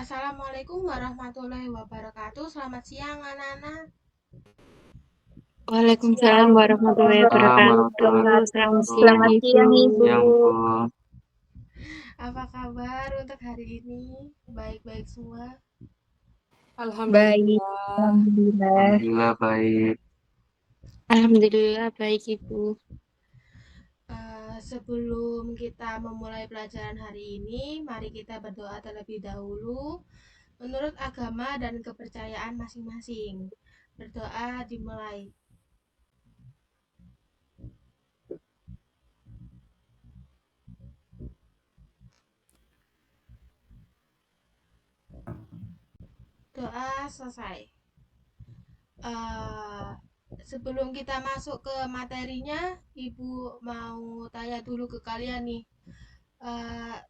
Assalamualaikum warahmatullahi wabarakatuh. Selamat siang, anak-anak. Waalaikumsalam warahmatullahi Waalaikumsalam warahmatullahi wabarakatuh. Selamat wabarakatuh. siang, Selamat Ibu. siang, Ibu. Siang, Bu. Apa kabar untuk hari ini? Baik-baik semua? Baik, Alhamdulillah. alhamdulillah. Alhamdulillah baik. Alhamdulillah baik, Ibu. Sebelum kita memulai pelajaran hari ini, mari kita berdoa terlebih dahulu menurut agama dan kepercayaan masing-masing. Berdoa dimulai. Doa selesai. Sebelum kita masuk ke materinya, Ibu mau tanya dulu ke kalian nih.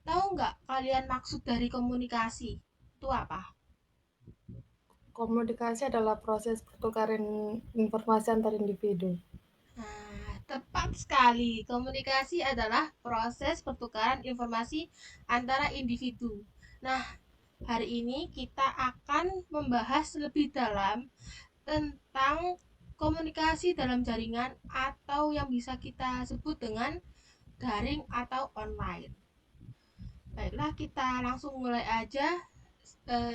Tahu nggak kalian maksud dari komunikasi itu apa? Komunikasi adalah proses pertukaran informasi antar individu. Nah, tepat sekali. Komunikasi adalah proses pertukaran informasi antara individu. Nah, hari ini kita akan membahas lebih dalam tentang komunikasi dalam jaringan atau yang bisa kita sebut dengan daring atau online. Baiklah, kita langsung mulai aja.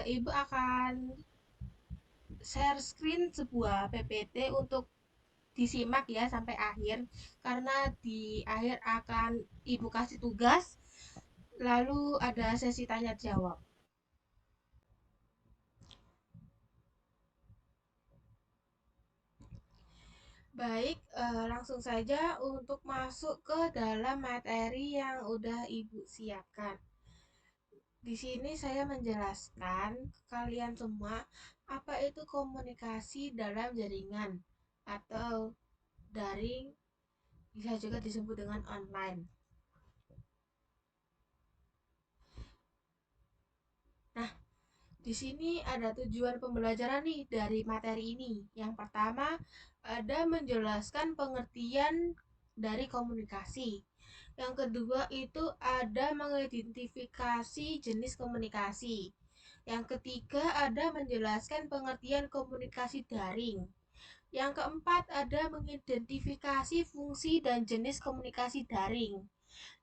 Ibu akan share screen sebuah PPT untuk disimak ya sampai akhir, karena di akhir akan Ibu kasih tugas, lalu ada sesi tanya jawab. Baik, langsung saja untuk masuk ke dalam materi yang udah Ibu siapkan. Di sini saya menjelaskan ke kalian semua apa itu komunikasi dalam jaringan atau daring, bisa juga disebut dengan online. Nah, di sini ada tujuan pembelajaran nih dari materi ini. Yang pertama, ada menjelaskan pengertian dari komunikasi. Yang kedua itu ada mengidentifikasi jenis komunikasi. Yang ketiga ada menjelaskan pengertian komunikasi daring. Yang keempat ada mengidentifikasi fungsi dan jenis komunikasi daring.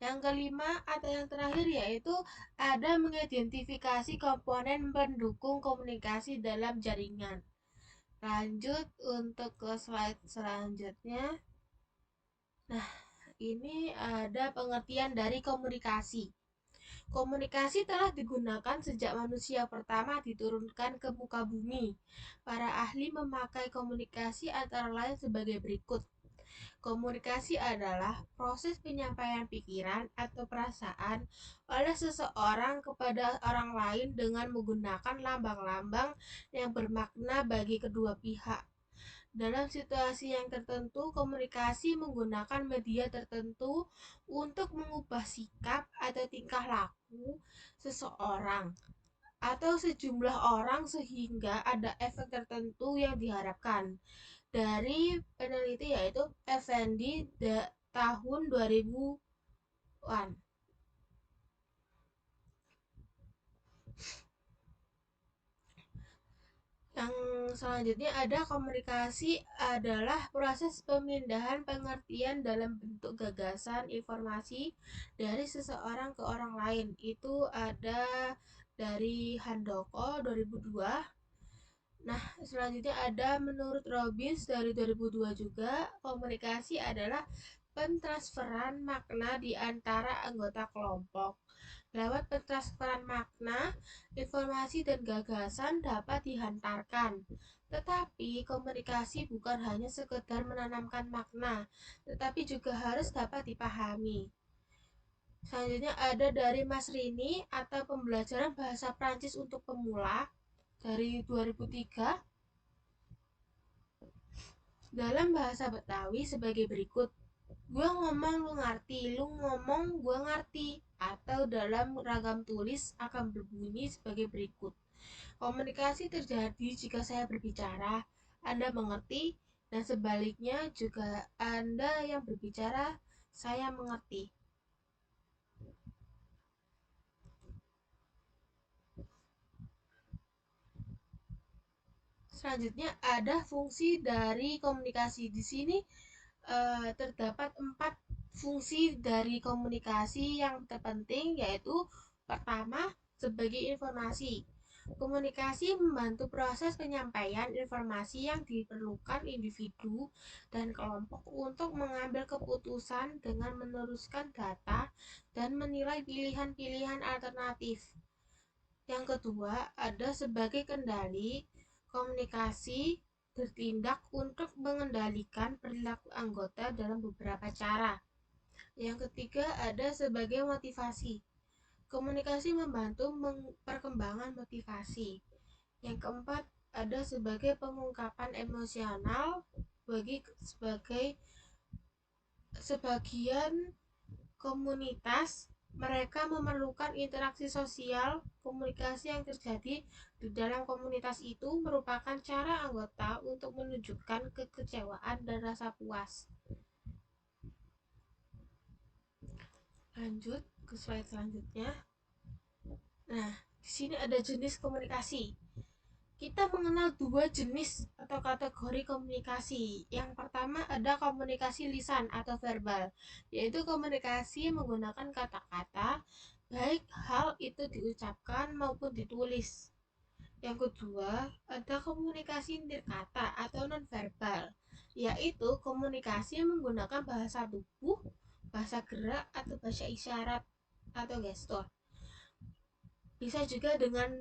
Yang kelima atau yang terakhir yaitu ada mengidentifikasi komponen pendukung komunikasi dalam jaringan. Lanjut untuk ke slide selanjutnya. Nah, ini ada pengertian dari komunikasi. Komunikasi telah digunakan sejak manusia pertama diturunkan ke muka bumi. Para ahli memakai komunikasi antara lain sebagai berikut. Komunikasi adalah proses penyampaian pikiran atau perasaan oleh seseorang kepada orang lain dengan menggunakan lambang-lambang yang bermakna bagi kedua pihak. Dalam situasi yang tertentu, komunikasi menggunakan media tertentu untuk mengubah sikap atau tingkah laku seseorang atau sejumlah orang sehingga ada efek tertentu yang diharapkan. Dari peneliti yaitu Effendi tahun 2000-an. Yang selanjutnya ada komunikasi adalah proses pemindahan pengertian dalam bentuk gagasan informasi dari seseorang ke orang lain. Itu ada dari Handoko 2002. Nah, selanjutnya ada menurut Robbins dari 2002 juga, komunikasi adalah pentransferan makna di antara anggota kelompok. Lewat pentransferan makna, informasi dan gagasan dapat dihantarkan. Tetapi komunikasi bukan hanya sekedar menanamkan makna, tetapi juga harus dapat dipahami. Selanjutnya ada dari Mas Rini atau pembelajaran bahasa Prancis untuk pemula dari 2003 dalam bahasa Betawi sebagai berikut. Gua ngomong lu ngerti, lu ngomong gua ngerti, atau dalam ragam tulis akan berbunyi sebagai berikut. Komunikasi terjadi jika saya berbicara, Anda mengerti, dan sebaliknya juga Anda yang berbicara, saya mengerti. Selanjutnya ada fungsi dari komunikasi. Di sini terdapat 4 fungsi dari komunikasi yang terpenting, yaitu pertama, sebagai informasi. Komunikasi membantu proses penyampaian informasi yang diperlukan individu dan kelompok untuk mengambil keputusan dengan meneruskan data dan menilai pilihan-pilihan alternatif. Yang kedua, ada sebagai kendali. Komunikasi bertindak untuk mengendalikan perilaku anggota dalam beberapa cara. Yang ketiga, ada sebagai motivasi. Komunikasi membantu perkembangan motivasi. Yang keempat, ada sebagai pengungkapan emosional. Sebagai sebagian komunitas, mereka memerlukan interaksi sosial. Komunikasi yang terjadi di dalam komunitas itu merupakan cara anggota untuk menunjukkan kekecewaan dan rasa puas. Lanjut ke slide selanjutnya. Nah, di sini ada jenis komunikasi. Kita mengenal 2 jenis atau kategori komunikasi. Yang pertama ada komunikasi lisan atau verbal, yaitu komunikasi menggunakan kata-kata, baik hal itu diucapkan maupun ditulis. Yang kedua ada komunikasi nirkata atau nonverbal, yaitu komunikasi menggunakan bahasa tubuh, bahasa gerak, atau bahasa isyarat atau gestur. Bisa juga dengan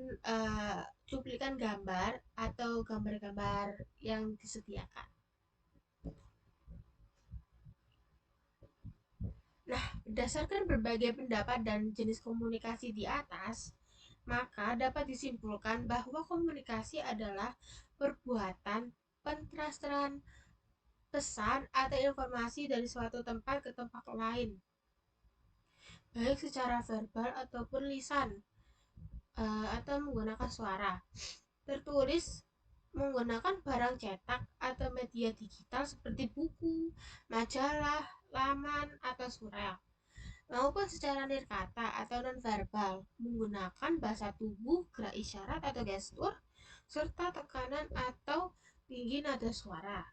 cuplikan gambar atau gambar-gambar yang disediakan. Nah, berdasarkan berbagai pendapat dan jenis komunikasi di atas, maka dapat disimpulkan bahwa komunikasi adalah perbuatan pentransferan pesan atau informasi dari suatu tempat ke tempat lain, baik secara verbal ataupun lisan, atau menggunakan suara, tertulis menggunakan barang cetak atau media digital seperti buku, majalah, laman, atau surat, maupun secara nirkata atau nonverbal menggunakan bahasa tubuh, gerak isyarat atau gestur, serta tekanan atau tinggi nada suara.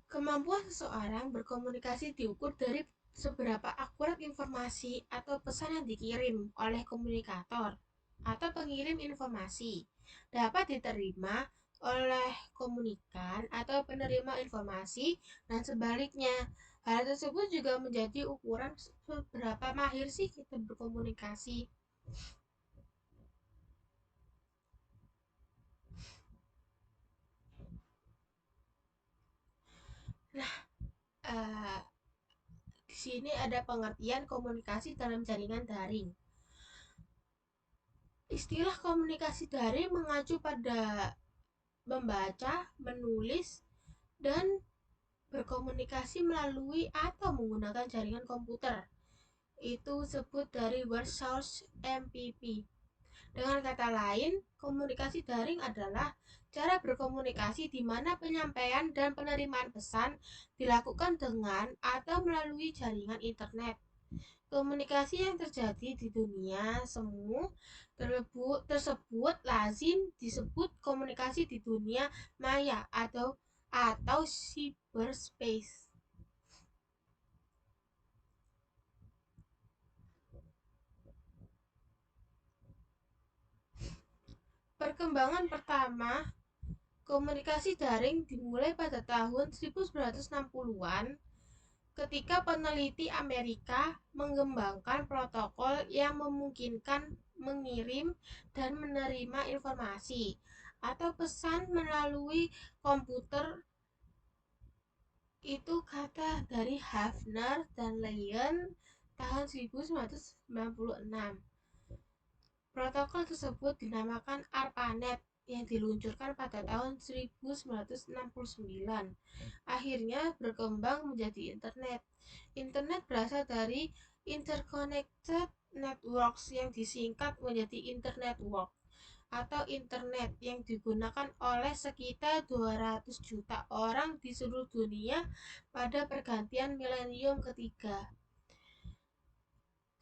Kemampuan seseorang berkomunikasi diukur dari seberapa akurat informasi atau pesan yang dikirim oleh komunikator atau pengirim informasi dapat diterima oleh komunikan atau penerima informasi dan sebaliknya. Hal tersebut juga menjadi ukuran seberapa mahir sih kita berkomunikasi. Nah, di sini ada pengertian komunikasi dalam jaringan daring. Istilah komunikasi daring mengacu pada membaca, menulis, dan berkomunikasi melalui atau menggunakan jaringan komputer. Itu sebut dari word source MPP. Dengan kata lain, komunikasi daring adalah cara berkomunikasi di mana penyampaian dan penerimaan pesan dilakukan dengan atau melalui jaringan internet. Komunikasi yang terjadi di dunia semu tersebut lazim disebut komunikasi di dunia maya atau cyberspace. Perkembangan pertama komunikasi daring dimulai pada tahun 1960-an ketika peneliti Amerika mengembangkan protokol yang memungkinkan mengirim dan menerima informasi atau pesan melalui komputer. Itu kata dari Hafner dan Lyon tahun 1996. Protokol tersebut dinamakan ARPANET yang diluncurkan pada tahun 1969. Akhirnya berkembang menjadi internet. Internet berasal dari Interconnected Networks yang disingkat menjadi Internetwork atau internet yang digunakan oleh sekitar 200 juta orang di seluruh dunia pada pergantian milenium ketiga.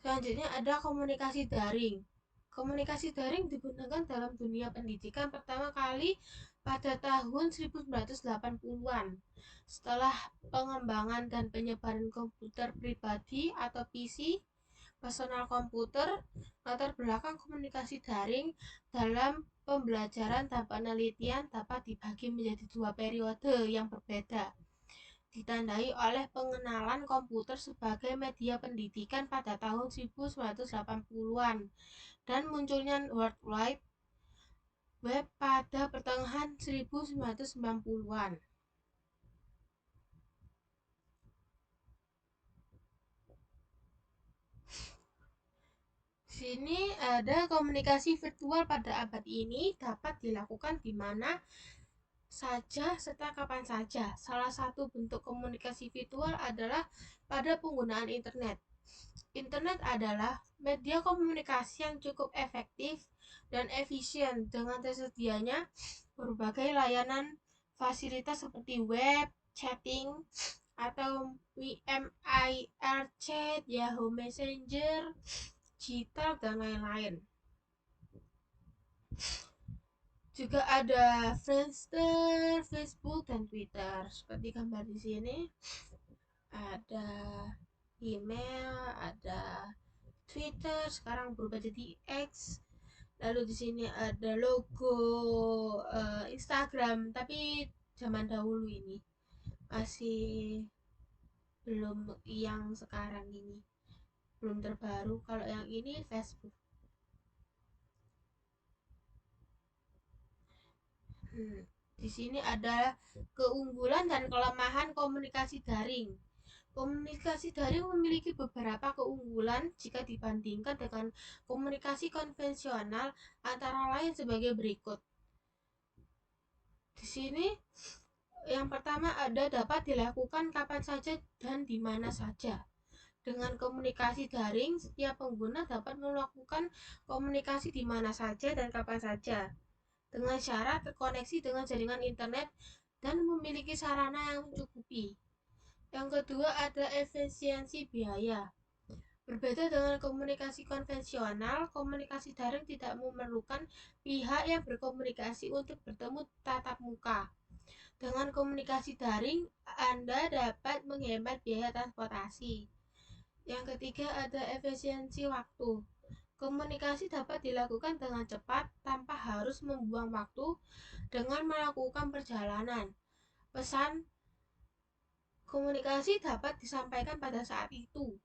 Selanjutnya ada komunikasi daring. Komunikasi daring digunakan dalam dunia pendidikan pertama kali pada tahun 1980-an. Setelah pengembangan dan penyebaran komputer pribadi atau PC, personal komputer, latar belakang komunikasi daring dalam pembelajaran dan penelitian dapat dibagi menjadi dua periode yang berbeda, ditandai oleh pengenalan komputer sebagai media pendidikan pada tahun 1980-an dan munculnya World Wide Web pada pertengahan 1990-an. Sini ada komunikasi virtual pada abad ini dapat dilakukan di mana saja serta kapan saja. Salah satu bentuk komunikasi virtual adalah pada penggunaan internet. Internet adalah media komunikasi yang cukup efektif dan efisien dengan tersedianya berbagai layanan fasilitas seperti web, chatting, atau IMIR Chat, Yahoo Messenger, Gmail, dan lain-lain. Juga ada Friendster, Facebook, dan Twitter. Seperti gambar di sini, ada email, ada Twitter, sekarang berubah jadi X. Lalu di sini ada logo Instagram, tapi zaman dahulu ini masih belum yang sekarang ini, belum terbaru. Kalau yang ini Facebook. Di sini ada keunggulan dan kelemahan komunikasi daring. Komunikasi daring memiliki beberapa keunggulan jika dibandingkan dengan komunikasi konvensional, antara lain sebagai berikut. Di sini yang pertama ada dapat dilakukan kapan saja dan di mana saja. Dengan komunikasi daring, setiap pengguna dapat melakukan komunikasi di mana saja dan kapan saja, dengan syarat terkoneksi dengan jaringan internet dan memiliki sarana yang mencukupi. Yang kedua ada efisiensi biaya. Berbeda dengan komunikasi konvensional, komunikasi daring tidak memerlukan pihak yang berkomunikasi untuk bertemu tatap muka. Dengan komunikasi daring, Anda dapat menghemat biaya transportasi. Yang ketiga ada efisiensi waktu. Komunikasi dapat dilakukan dengan cepat tanpa harus membuang waktu dengan melakukan perjalanan. Pesan komunikasi dapat disampaikan pada saat itu,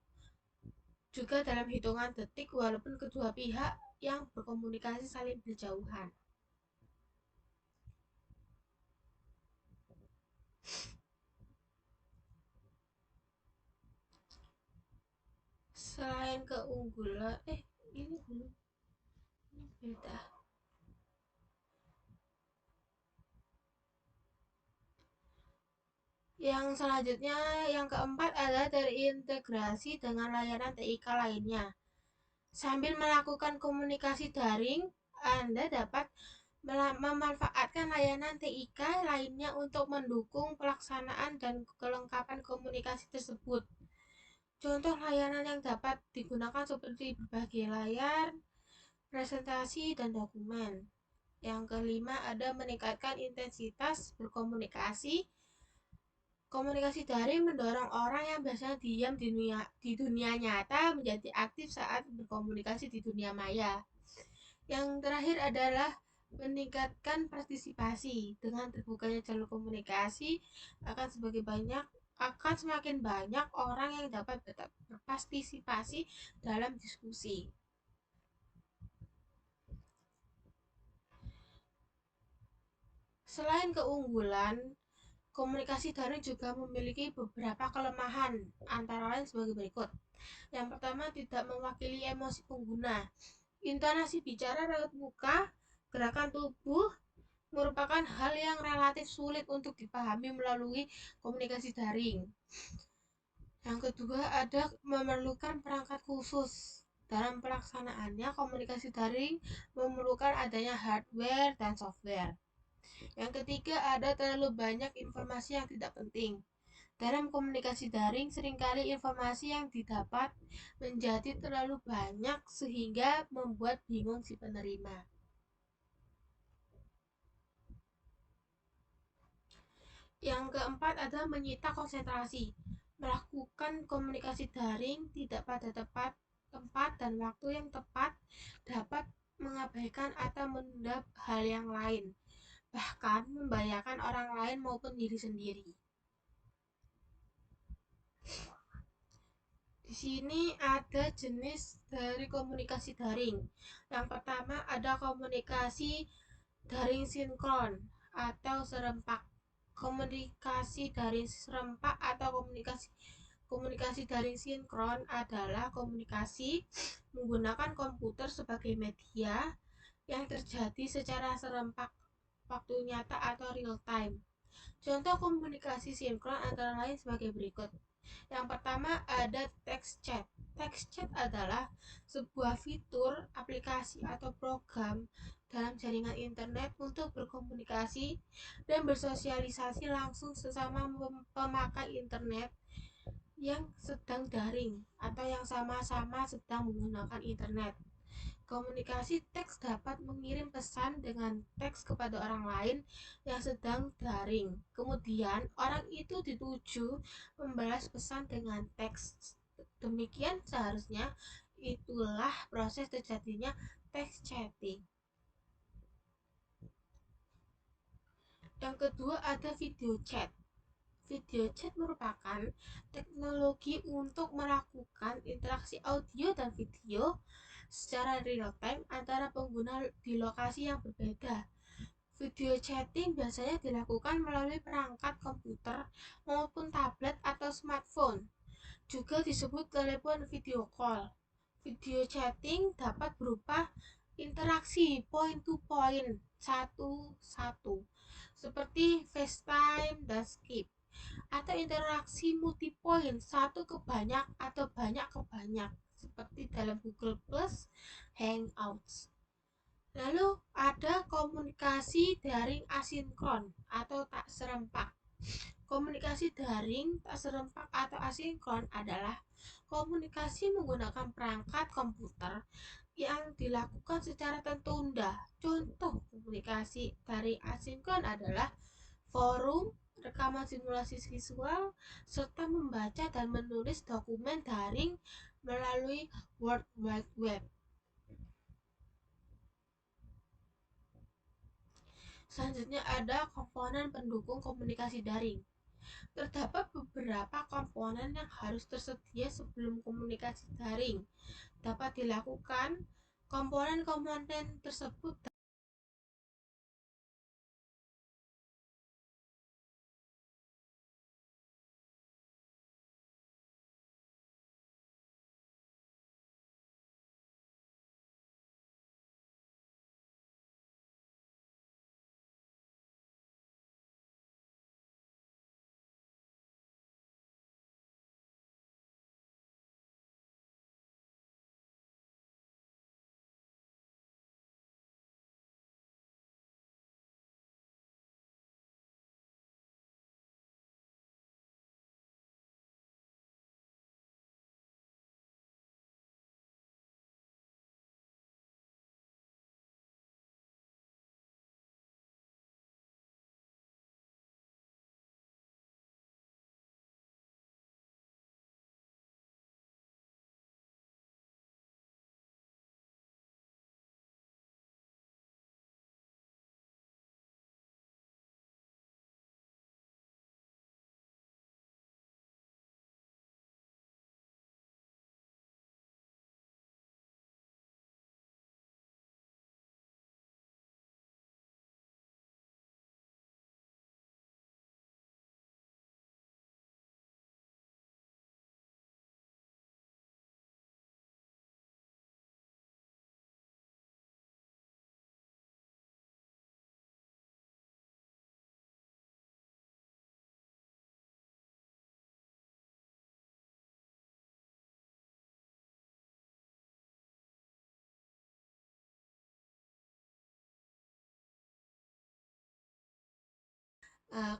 juga dalam hitungan detik, walaupun kedua pihak yang berkomunikasi saling berjauhan. Selain keunggulan, ini belum, ini beda. Yang selanjutnya, yang keempat adalah terintegrasi dengan layanan TIK lainnya. Sambil melakukan komunikasi daring, Anda dapat memanfaatkan layanan TIK lainnya untuk mendukung pelaksanaan dan kelengkapan komunikasi tersebut. Contoh layanan yang dapat digunakan seperti berbagai layar, presentasi, dan dokumen. Yang kelima ada meningkatkan intensitas berkomunikasi. Komunikasi daring mendorong orang yang biasanya diam di dunia nyata menjadi aktif saat berkomunikasi di dunia maya. Yang terakhir adalah meningkatkan partisipasi. Dengan terbukanya jalur komunikasi akan semakin banyak orang yang dapat berpartisipasi dalam diskusi. Selain keunggulan, komunikasi daring juga memiliki beberapa kelemahan, antara lain sebagai berikut. Yang pertama, tidak mewakili emosi pengguna. Intonasi bicara, raut muka, gerakan tubuh merupakan hal yang relatif sulit untuk dipahami melalui komunikasi daring. Yang kedua, ada memerlukan perangkat khusus. Dalam pelaksanaannya, komunikasi daring memerlukan adanya hardware dan software. Yang ketiga, ada terlalu banyak informasi yang tidak penting. Dalam komunikasi daring, seringkali informasi yang didapat menjadi terlalu banyak sehingga membuat bingung si penerima. Yang keempat adalah menyita konsentrasi. Melakukan komunikasi daring tidak pada tempat dan waktu yang tepat dapat mengabaikan atau menunda hal yang lain, bahkan membahayakan orang lain maupun diri sendiri. Di sini ada jenis dari komunikasi daring. Yang pertama ada komunikasi daring sinkron atau serempak. Komunikasi daring serempak atau komunikasi daring sinkron adalah komunikasi menggunakan komputer sebagai media yang terjadi secara serempak, waktu nyata atau real time. Contoh komunikasi sinkron antara lain sebagai berikut. Yang pertama ada text chat. Text chat adalah sebuah fitur, aplikasi atau program dalam jaringan internet untuk berkomunikasi dan bersosialisasi langsung sesama pemakai internet yang sedang daring atau yang sama-sama sedang menggunakan internet. Komunikasi teks dapat mengirim pesan dengan teks kepada orang lain yang sedang daring. Kemudian, orang itu dituju membalas pesan dengan teks. Demikian seharusnya itulah proses terjadinya text chatting. Yang kedua ada video chat. Video chat merupakan teknologi untuk melakukan interaksi audio dan video secara real time antara pengguna di lokasi yang berbeda. Video chatting biasanya dilakukan melalui perangkat komputer maupun tablet atau smartphone. Juga disebut telepon video call. Video chatting dapat berupa interaksi point to point, satu-satu, seperti FaceTime dan Skype, atau interaksi multi point, satu ke banyak atau banyak ke banyak, seperti dalam Google Plus, Hangouts. Lalu ada komunikasi daring asinkron atau tak serempak. Komunikasi daring tak serempak atau asinkron adalah komunikasi menggunakan perangkat komputer yang dilakukan secara tertunda. Contoh komunikasi daring asinkron adalah forum, rekaman simulasi visual, serta membaca dan menulis dokumen daring melalui World Wide Web. Selanjutnya ada komponen pendukung komunikasi daring. Terdapat beberapa komponen yang harus tersedia sebelum komunikasi daring dapat dilakukan. Komponen-komponen tersebut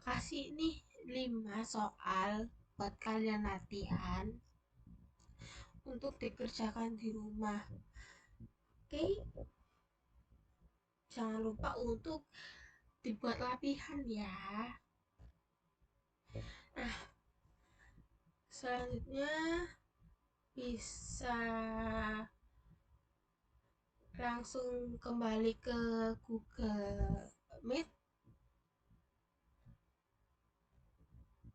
kasih nih 5 soal buat kalian latihan untuk dikerjakan di rumah. Oke, jangan lupa untuk dibuat latihan ya. Nah, selanjutnya bisa langsung kembali ke Google Meet.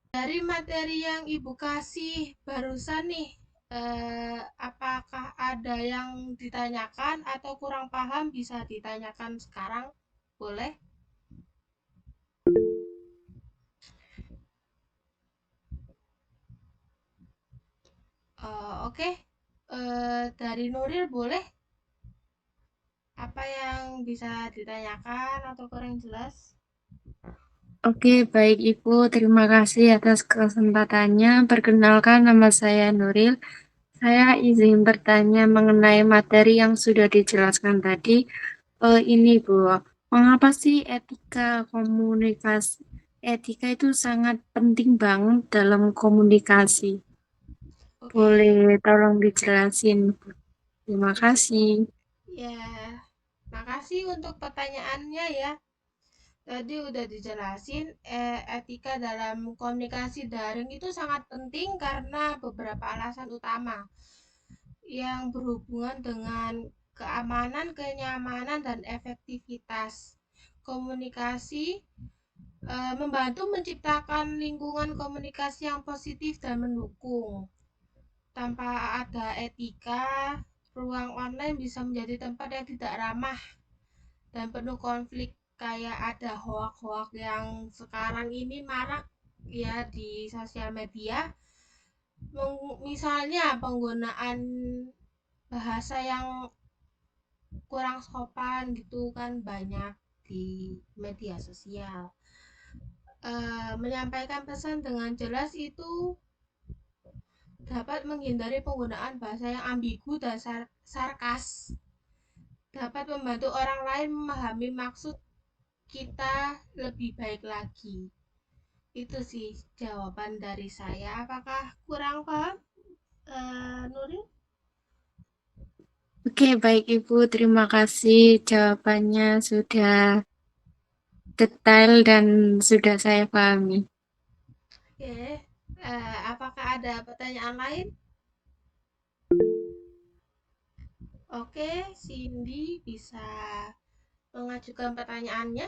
Dari materi yang Ibu kasih barusan nih, apakah ada yang ditanyakan atau kurang paham bisa ditanyakan sekarang? Boleh? Oke. Dari Nuril boleh? Apa yang bisa ditanyakan atau kurang jelas? Oke, baik Ibu. Terima kasih atas kesempatannya. Perkenalkan, nama saya Nuril. Saya izin bertanya mengenai materi yang sudah dijelaskan tadi. Ini Bu, mengapa sih etika itu sangat penting banget dalam komunikasi? Oke. Boleh tolong dijelasin, Bu? Terima kasih. Ya, makasih untuk pertanyaannya ya. Tadi udah dijelasin, etika dalam komunikasi daring itu sangat penting karena beberapa alasan utama yang berhubungan dengan keamanan, kenyamanan, dan efektivitas komunikasi. Membantu menciptakan lingkungan komunikasi yang positif dan mendukung. Tanpa ada etika, ruang online bisa menjadi tempat yang tidak ramah dan penuh konflik, kayak ada hoak-hoak yang sekarang ini marak ya di sosial media. Misalnya penggunaan bahasa yang kurang sopan gitu kan banyak di media sosial. Menyampaikan pesan dengan jelas itu dapat menghindari penggunaan bahasa yang ambigu dan sarkas, dapat membantu orang lain memahami maksud kita lebih baik lagi. Itu sih jawaban dari saya. Apakah kurang paham, Nuril? Oke, baik Ibu. Terima kasih jawabannya sudah detail dan sudah saya pahami. Oke. Apakah ada pertanyaan lain? Oke, Cindy bisa mengajukan pertanyaannya.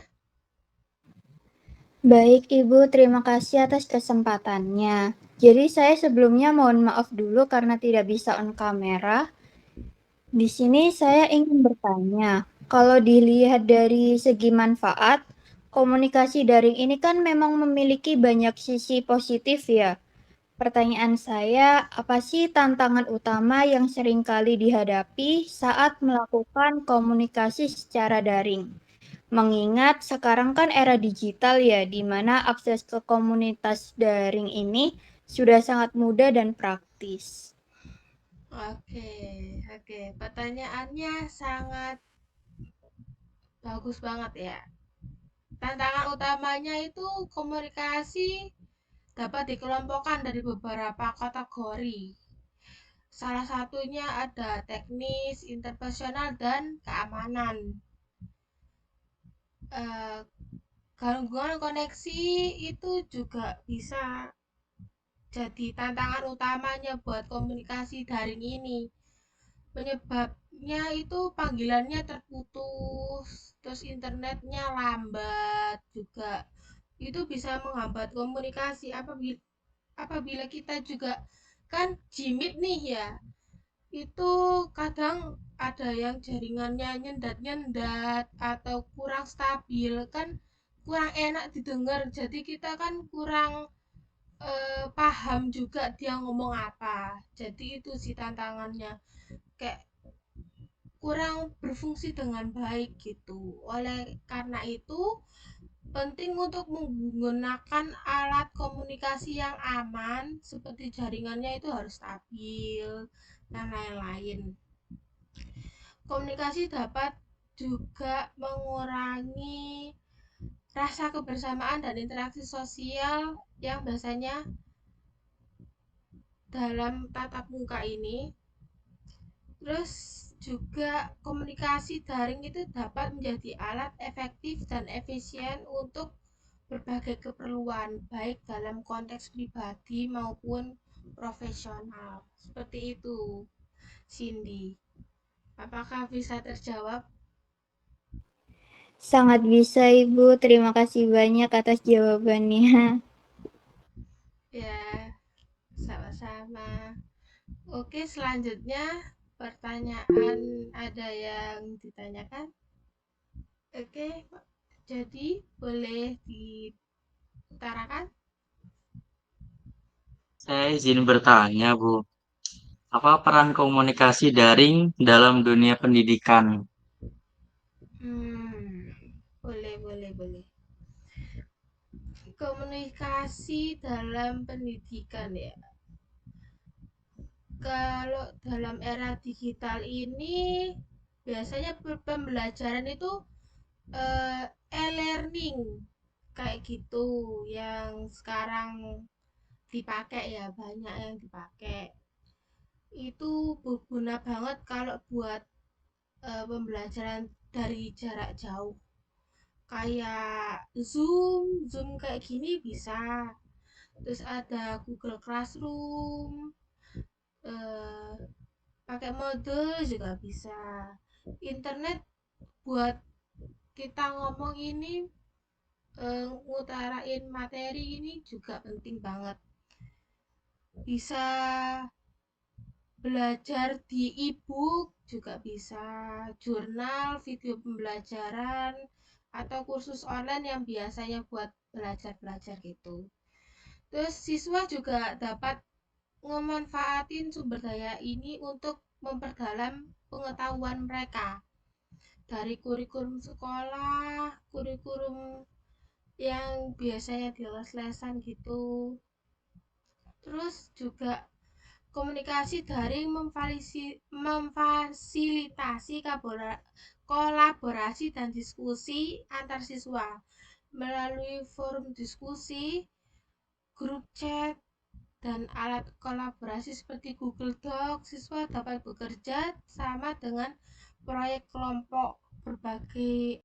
Baik, Ibu, terima kasih atas kesempatannya. Jadi saya sebelumnya mohon maaf dulu karena tidak bisa on kamera. Di sini saya ingin bertanya, kalau dilihat dari segi manfaat, komunikasi daring ini kan memang memiliki banyak sisi positif ya. Pertanyaan saya, apa sih tantangan utama yang seringkali dihadapi saat melakukan komunikasi secara daring? Mengingat sekarang kan era digital ya, di mana akses ke komunitas daring ini sudah sangat mudah dan praktis. Oke, oke. Pertanyaannya sangat bagus banget ya. Tantangan utamanya itu komunikasi dapat dikelompokkan dari beberapa kategori. Salah satunya ada teknis, interpersonal, dan keamanan. Eh, Gangguan koneksi itu juga bisa jadi tantangan utamanya buat komunikasi daring ini. Penyebabnya itu panggilannya terputus, terus internetnya lambat juga. Itu bisa menghambat komunikasi apabila kita juga kan jimit nih ya. Itu kadang ada yang jaringannya nyendat-nyendat atau kurang stabil kan, kurang enak didengar. Jadi kita kan kurang paham juga dia ngomong apa. Jadi itu sih tantangannya, kayak kurang berfungsi dengan baik gitu. Oleh karena itu penting untuk menggunakan alat komunikasi yang aman, seperti jaringannya itu harus stabil dan lain-lain. Komunikasi dapat juga mengurangi rasa kebersamaan dan interaksi sosial yang biasanya dalam tatap muka ini. Terus juga komunikasi daring itu dapat menjadi alat efektif dan efisien untuk berbagai keperluan, baik dalam konteks pribadi maupun profesional. Seperti itu, Cindy. Apakah bisa terjawab? Sangat bisa, Ibu. Terima kasih banyak atas jawabannya. Ya, sama-sama. Oke, selanjutnya pertanyaan ada yang ditanyakan? Oke, jadi boleh diutarakan? Saya izin bertanya, Bu. Apa peran komunikasi daring dalam dunia pendidikan? Boleh. Komunikasi dalam pendidikan ya. Kalau dalam era digital ini biasanya pembelajaran itu e-learning kayak gitu yang sekarang dipakai ya, banyak yang dipakai. Itu berguna banget kalau buat pembelajaran dari jarak jauh. Kayak Zoom kayak gini bisa. Terus ada Google Classroom, eh, pakai Moodle juga bisa. Internet buat kita ngomong ini, ngutarain materi ini juga penting banget. Bisa belajar di e-book juga bisa, jurnal, video pembelajaran, atau kursus online yang biasanya buat belajar gitu. Terus siswa juga dapat memanfaatin sumber daya ini untuk memperdalam pengetahuan mereka dari kurikulum sekolah, kurikulum yang biasanya di les-lesan gitu. Terus juga komunikasi daring memfasilitasi kolaborasi dan diskusi antar siswa melalui forum diskusi, grup chat, dan alat kolaborasi seperti Google Docs. Siswa dapat bekerja sama dengan proyek kelompok berbagai